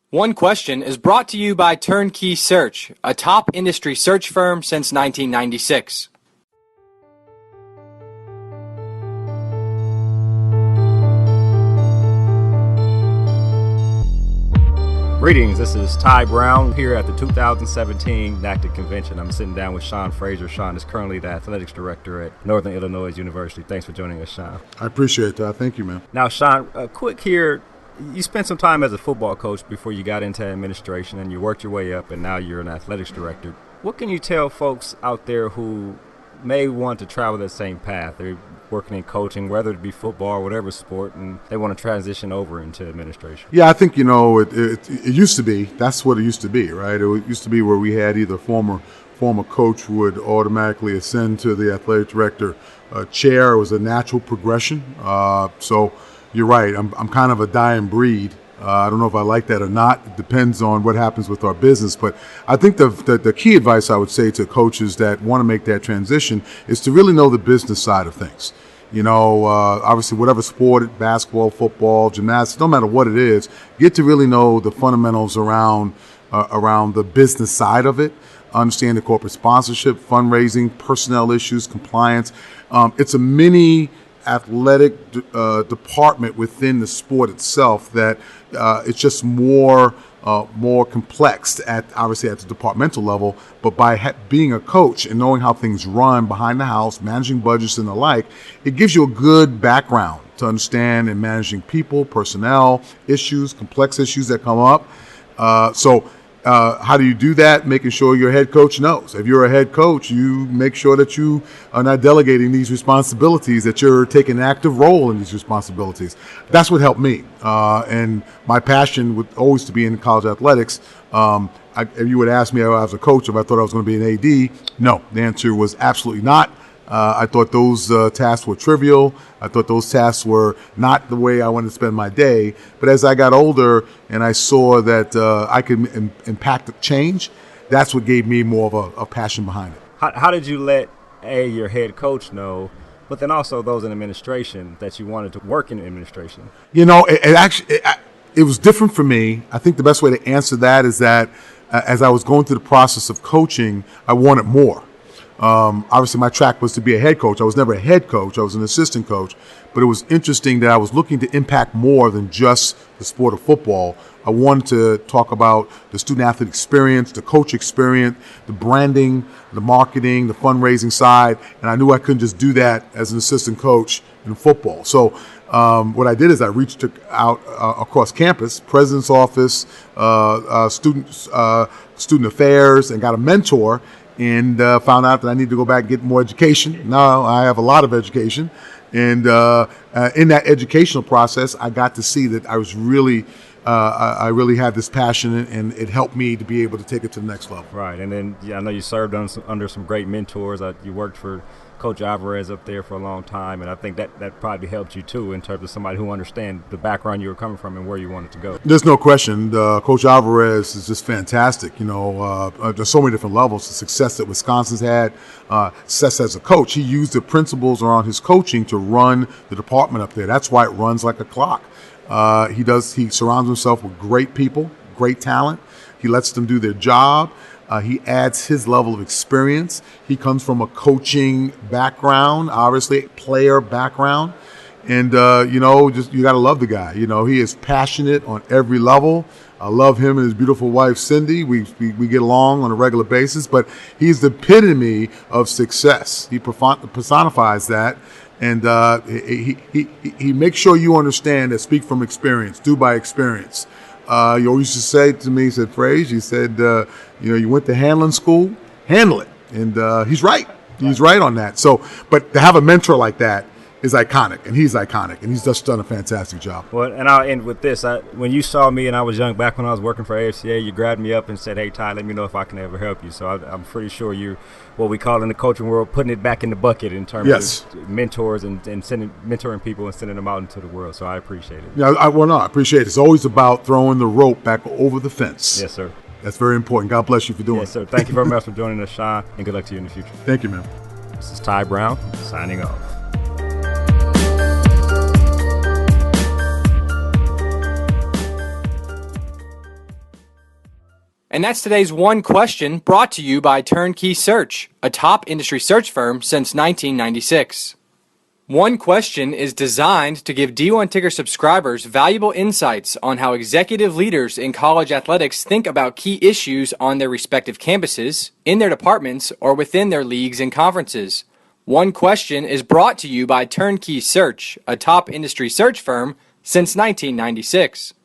One Question is brought to you by Turnkey Search, a top industry search firm since 1996. Greetings, this is Tai Brown here at the 2017 NACDA Convention. I'm sitting down with Frazier. Sean is currently the athletics director at Northern Illinois University. Thanks for joining us, Sean. I appreciate that. Thank you, man. Now, Sean, quick here. You spent some time as a football coach before you got into administration, and you worked your way up, and now you're an athletics director. What can you tell folks out there who may want to travel that same path? They're working in coaching, whether it be football or whatever sport, and they want to transition over into administration. Yeah, I think, it used to be, that's what it used to be, right? It used to be where we had either former coach would automatically ascend to the athletic director chair. It was a natural progression. So you're right, I'm kind of a dying breed. I don't know if I like that or not. It depends on what happens with our business. But I think the key advice I would say to coaches that want to make that transition is to really know the business side of things. Obviously, whatever sport, basketball, football, gymnastics, no matter what it is, get to really know the fundamentals around the business side of it. Understand the corporate sponsorship, fundraising, personnel issues, compliance. It's a mini athletic department within the sport itself that it's just more complex obviously at the departmental level, but by being a coach and knowing how things run behind the house, managing budgets and the like, it gives you a good background to understand in managing people, personnel, issues, complex issues that come up. How do you do that? Making sure your head coach knows. If you're a head coach, you make sure that you are not delegating these responsibilities, that you're taking an active role in these responsibilities. That's what helped me. And my passion would always to be in college athletics. If you would ask me if I was a coach if I thought I was going to be an AD, no. The answer was absolutely not. I thought those tasks were trivial. I thought those tasks were not the way I wanted to spend my day. But as I got older and I saw that I could impact the change, that's what gave me more of a passion behind it. How did you let your head coach know, but then also those in administration, that you wanted to work in administration? It was different for me. I think the best way to answer that is that as I was going through the process of coaching, I wanted more. Obviously, my track was to be a head coach. I was never a head coach. I was an assistant coach. But it was interesting that I was looking to impact more than just the sport of football. I wanted to talk about the student-athlete experience, the coach experience, the branding, the marketing, the fundraising side. And I knew I couldn't just do that as an assistant coach in football. So what I did is I reached out across campus, president's office, student affairs, and got a mentor, and found out that I need to go back and get more education. Now I have a lot of education. And in that educational process, I got to see that I was really, I really had this passion, and it helped me to be able to take it to the next level. Right. And then, I know you served under some great mentors. You worked for Coach Alvarez up there for a long time, and I think that probably helped you too in terms of somebody who understands the background you were coming from and where you wanted to go. There's no question. Coach Alvarez is just fantastic. There's so many different levels. The success that Wisconsin's had, success as a coach. He used the principles around his coaching to run the department up there. That's why it runs like a clock. He surrounds himself with great people, great talent. He lets them do their job. He adds his level of experience. He comes from a coaching background, obviously a player background. And, you got to love the guy. He is passionate on every level. I love him and his beautiful wife, Cindy. We get along on a regular basis, but he's the epitome of success. He personifies that. And he makes sure you understand that speak from experience, do by experience. You always used to say to me, he said, Frazier, you said, you went to handling school, handle it. And he's right. He's right on that. So, but to have a mentor like that is iconic, and he's iconic, and he's just done a fantastic job. Well, and I'll end with this. When you saw me and I was young, back when I was working for AFCA, you grabbed me up and said, hey, Ty, let me know if I can ever help you. So I'm pretty sure you're what we call in the coaching world putting it back in the bucket in terms of mentors and mentoring people and sending them out into the world. So I appreciate it. Yeah, I appreciate it. It's always about throwing the rope back over the fence. Yes, sir. That's very important. God bless you for doing it. Yes, sir. Thank you very much for joining us, Sean, and good luck to you in the future. Thank you, man. This is Tai Brown signing off. And that's today's One Question, brought to you by Turnkey Search, a top industry search firm since 1996. One Question is designed to give D1 Ticker subscribers valuable insights on how executive leaders in college athletics think about key issues on their respective campuses, in their departments, or within their leagues and conferences. One Question is brought to you by Turnkey Search, a top industry search firm since 1996.